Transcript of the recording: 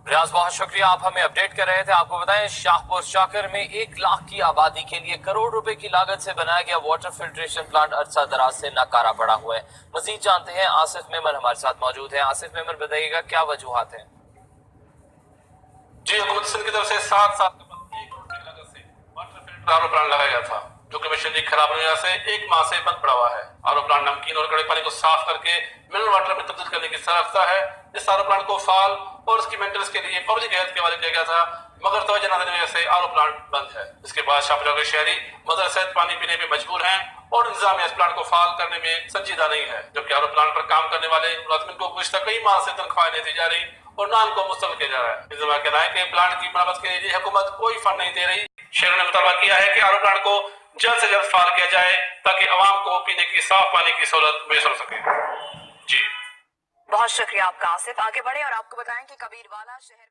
ریاض بہت شکریہ، آپ ہمیں اپڈیٹ کر رہے تھے۔ آپ کو بتائیں شاہپور شاکر میں 1 لاکھ کی آبادی کے لیے کروڑ روپے کی لاگت سے بنایا گیا واٹر فلٹریشن پلانٹ عرصہ دراز سے ناکارہ پڑا ہوا ہے۔ مزید جانتے ہیں، آصف میمن ہمارے ساتھ موجود ہیں۔ آصف میمن بتائیے گا کیا وجوہات ہیں؟ جی، حکومت سندھ کی طرف سے 7 سال کے بعد 1 کروڑ کی لاگت سے water filter R O plant لگایا گیا تھا، جو کہ مشینری خراب ہونے سے 1 ماہ سے بند پڑا ہوا ہے۔ آر او پلانٹ نمکین اور کڑے پانی کو صاف کر کے منرل واٹر میں تبدیل کرنے کی صلاح رکھتا ہے۔ اس آر او پلانٹ کو فعال اور اس کی مینٹیننس کے لیے پبلک ہیلتھ کے حوالے کیا گیا تھا، مگر توجہ نہ دینے کی وجہ سے آر او پلانٹ بند ہے۔ اس کے بعد شاہپور کے شہری مدر صحت پانی پینے پہ مجبور ہیں اور انتظامیہ اس پلانٹ کو فعال کرنے میں سنجیدہ نہیں ہے، جبکہ آر او پلانٹ پر کام کرنے والے ملازمین کو گزشتہ کئی ماہ سے تنخواہیں نہیں دی جا رہی اور نہ ان کو مستقل کیا جا رہا ہے۔ انتظامیہ کا کہنا ہے کہ پلانٹ کی مرمت کے لیے حکومت کوئی فنڈ نہیں دے رہی۔ شہروں نے مطالبہ کیا ہے کہ آر او پلانٹ کو جلد سے جلد فعال کیا جائے تاکہ عوام کو پینے کی صاف پانی کی سہولت میسر ہو سکے۔ جی بہت شکریہ آپ کا آصف۔ آگے بڑھیں اور آپ کو بتائیں کہ کبیر والا شہر